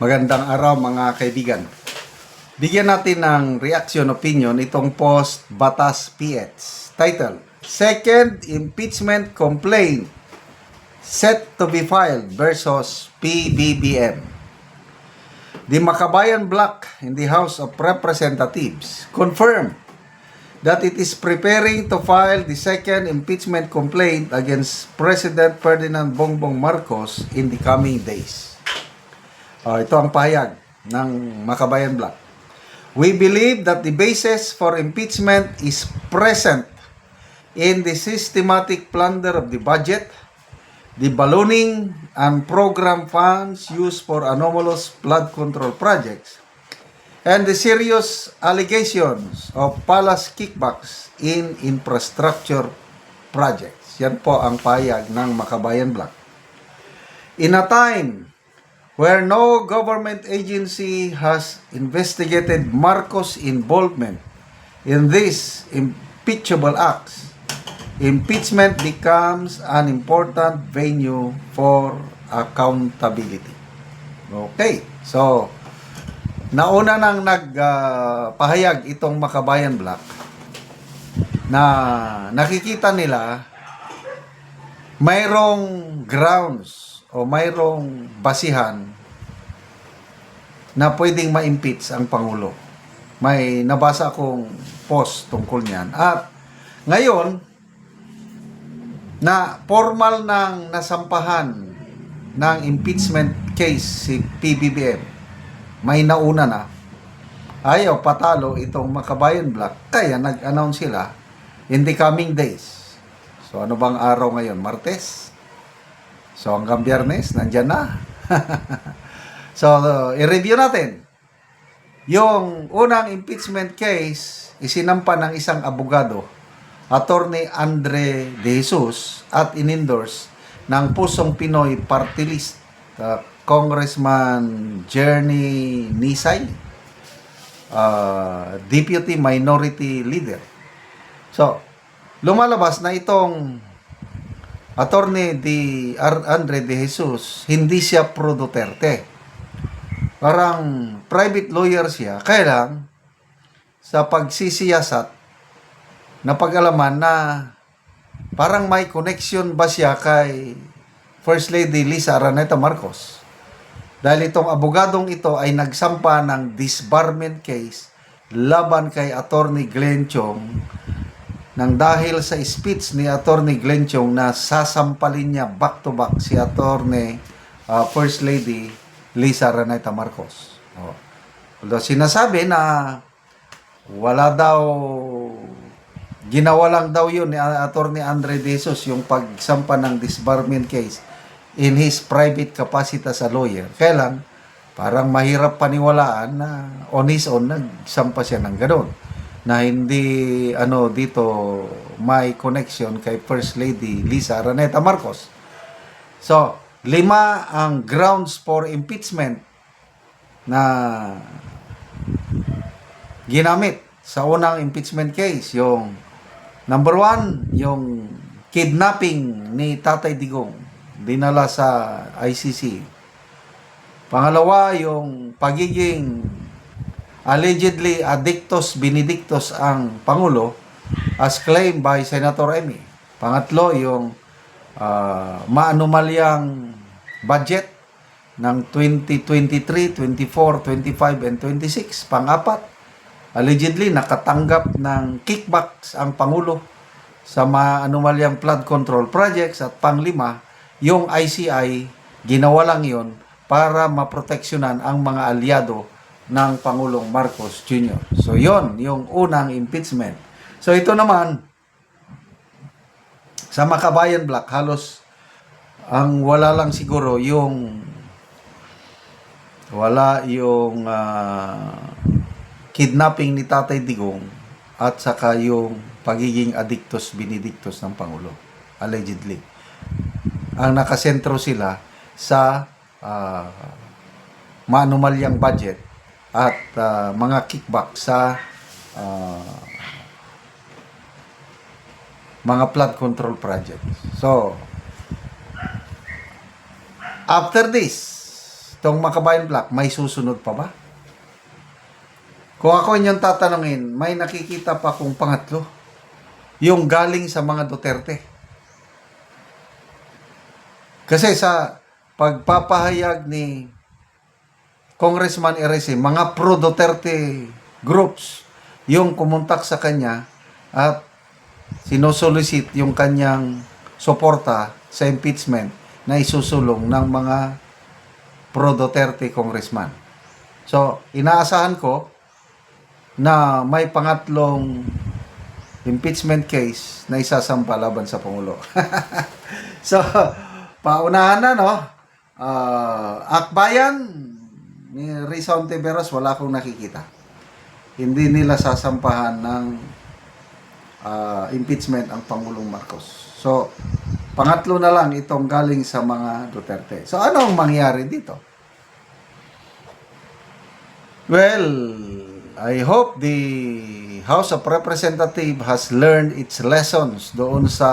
Magandang araw mga kaibigan. Bigyan natin ng reaction opinion itong post Batas PH. Title, Second Impeachment Complaint Set to be filed versus PBBM. The Makabayan Bloc in the House of Representatives confirmed that it is preparing to file the second impeachment complaint against President Ferdinand Bongbong Marcos in the coming days. Ito ang pahayag ng Makabayan Bloc. We believe that the basis for impeachment is present in the systematic plunder of the budget, the ballooning and program funds used for anomalous flood control projects, and the serious allegations of palace kickbacks in infrastructure projects. Yan po ang pahayag ng Makabayan Bloc. In a time where no government agency has investigated Marcos' involvement in these impeachable acts, impeachment becomes an important venue for accountability. Okay, so nauna nang nagpahayag itong Makabayan Bloc na nakikita nila mayroong grounds o mayroong basihan na pwedeng ma-impeach ang Pangulo. May nabasa akong post tungkol niyan. At ngayon, na formal nang nasampahan ng impeachment case si PBBM, may nauna na, ayaw patalo itong Makabayan Bloc, kaya nag-announce sila in the coming days. So ano bang araw ngayon? Martes? So hanggang Biyernes, nandyan na. So, i-review natin. Yung unang impeachment case, isinampa ng isang abogado, Attorney Andre De Jesus, at inendorse ng Pusong Pinoy Party List, Congressman Jerny Nisay, Deputy Minority Leader. So, lumalabas na itong Attorney Andre De Jesus, hindi siya pro Duterte. Parang private lawyer siya. Kaya lang, sa pagsisiyasat, napag-alaman na parang may connection ba siya kay First Lady Lisa Araneta Marcos. Dahil itong abogadong ito ay nagsampa ng disbarment case laban kay Attorney Glenn Chong nang dahil sa speech ni Attorney Glenn Chong na sasampalin niya back-to-back si Attorney First Lady Lisa Araneta Marcos. Although sinasabi na wala daw, ginawa lang daw yun ni Attorney Andre De Jesus yung pagsampa ng disbarment case in his private capacity as a lawyer. Kaya lang, parang mahirap paniwalaan na on his own nagsampa siya ng gano'n, na hindi dito may connection kay First Lady Lisa Araneta Marcos. So, 5 ang grounds for impeachment na ginamit sa unang impeachment case. Yung number 1, yung kidnapping ni Tatay Digong, dinala sa ICC. Pangalawa, yung pagiging allegedly addictus benedictus ang Pangulo as claimed by Senator Amy. Pangatlo, yung maanumalyang budget ng 2023, 24, 25, and 26. Pang-apat, allegedly nakatanggap ng kickbacks ang Pangulo sa maanumalyang flood control projects. At pang-lima, yung ICI, ginawa lang yun para maproteksyonan ang mga alyado ng Pangulong Marcos Jr. So, yon yung unang impeachment. So, ito naman, sa Makabayan Bloc, halos ang wala lang siguro yung kidnapping ni Tatay Digong at saka yung pagiging addictus benedictus ng Pangulo, allegedly. Ang nakasentro sila sa maanumalyang budget at mga kickback sa mga flood control projects. So, after this, itong Makabayan Black, may susunod pa ba? Kung ako inyong tatanungin, may nakikita pa kung pangatlo. Yung galing sa mga Duterte. Kasi sa pagpapahayag ni Congressman Erese, mga pro-Duterte groups yung kumontak sa kanya at sinusolicit yung kanyang suporta sa impeachment na isusulong ng mga pro-Duterte congressman. So, inaasahan ko na may pangatlong impeachment case na isasampa laban sa Pangulo. So, paunahan na, no? Akbayan ni Risa Ontiveros, wala akong nakikita. Hindi nila sasampahan ng impeachment ang Pangulong Marcos. So, pangatlo na lang itong galing sa mga Duterte. So, ano ang mangyari dito? Well, I hope the House of Representatives has learned its lessons doon sa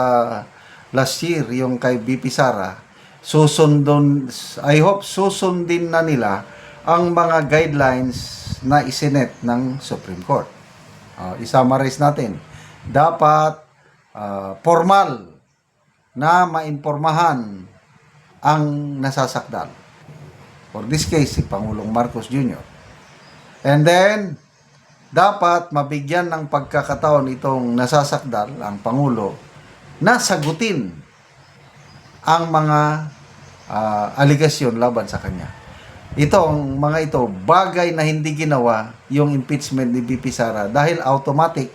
last year, yung kay BP Sara. I hope susundin na nila ang mga guidelines na isinet ng Supreme Court. I-summarize natin. Dapat formal na mainformahan ang nasasakdal. For this case, si Pangulong Marcos Jr. And then, dapat mabigyan ng pagkakataon itong nasasakdal, ang Pangulo, na sagutin ang mga aligasyon laban sa kanya. Itong mga ito, bagay na hindi ginawa yung impeachment ni BP Sara dahil automatic,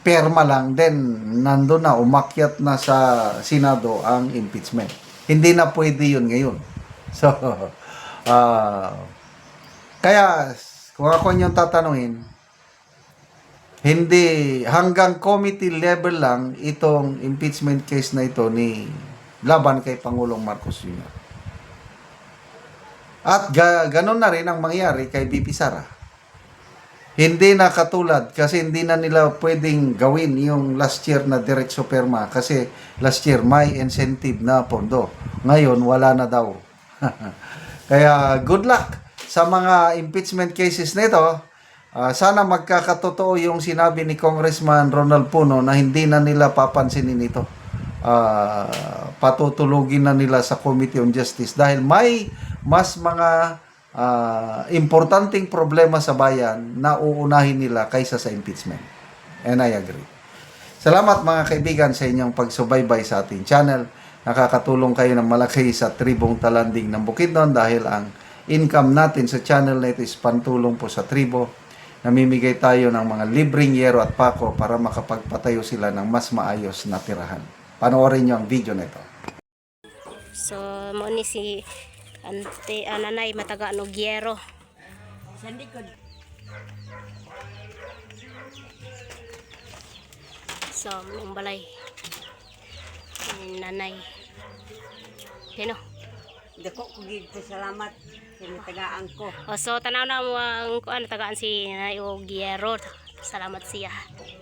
perma lang, then nandun na, umakyat na sa Senado ang impeachment. Hindi na pwede yun ngayon. So, kaya, kung ako niyong tatanungin, hindi, hanggang committee level lang itong impeachment case na ito ni laban kay Pangulong Marcos Jr. At ganun na rin ang mangyari kay BP Sara. Hindi na katulad kasi hindi na nila pwedeng gawin yung last year na diretso perma kasi last year may incentive na pondo. Ngayon wala na daw. Kaya good luck sa mga impeachment cases nito. Sana magkakatotoo yung sinabi ni Congressman Ronald Puno na hindi na nila papansinin ito. Patutulugin na nila sa Committee on Justice dahil may mas mga importanteng problema sa bayan na uunahin nila kaysa sa impeachment. And I agree. Salamat mga kaibigan sa inyong pagsubaybay sa ating channel. Nakakatulong kayo ng malaki sa tribong talanding ng Bukidnon dahil ang income natin sa channel na ito is pantulong po sa tribo. Namimigay tayo ng mga libreng yero at pako para makapagpatayo sila ng mas maayos na tirahan. Panoorin nyo ang video na ito. So, mo ni si nanay mataga no gyero. So, mong balay. Nanay. Kino? Dako ko gid salamat sa tagaan ko. So, tanaw na mo ang tagaan si Nanay o gyero. Salamat siya.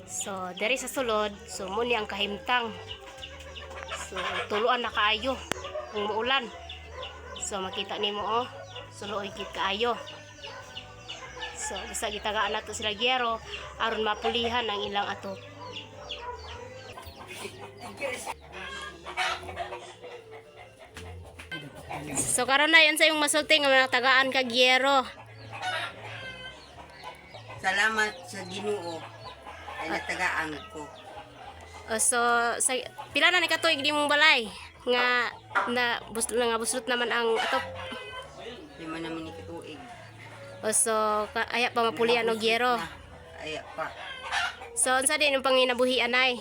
So, diri sa sulod, so mo ni ang kahimtang. So, tuluan na kaayo kung muulan. So, makita nimo oh, suloy gid kaayo. So, basta gitagaan nato sila gyero aron mapulihan ang ilang ato. So, karon na yan sa yung masulting nga tagaan ka gyero. Salamat sa Ginoo ay natagaan ko. So, pila na ni katuig di mong balay nga buslot naman ang atop. Lima naman ni katuig. So, aya pa mapulian og gyero. Aya pa. So, unsa din yung panginabuhi anay?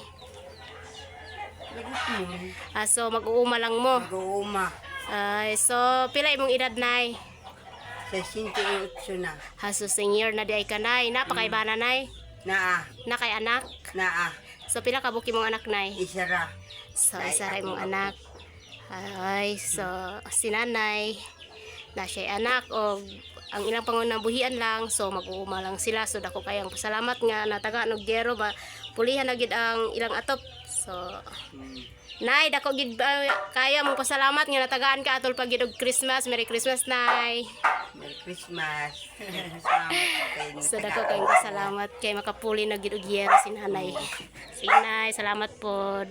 So, mag-uuma lang mo. Mag-uuma. So, pila imong edad nay? 68 na. So, senior na di ay kanay. Napakay ba nanay? Naa. Na kay anak? Naa. So, pila ka buki mong anak nay? Isa ra. So, isa ra imong anak. Ay, so, si nanay na siya anak o ang ilang pangunabuhian lang, so mag-uuma lang sila. So, dako kayang pasalamat nga nataga og gyero ba pulihan na gid ang ilang atop. So, Nay, dako gid kaya mong pasalamat nga natagaan ka atol pag gid og Christmas. Merry Christmas, Nay. Merry Christmas. Salamat kayo. So, dako kayong pasalamat kay makapuli na gid og yero si Nanay. Sige, Nay, salamat pod.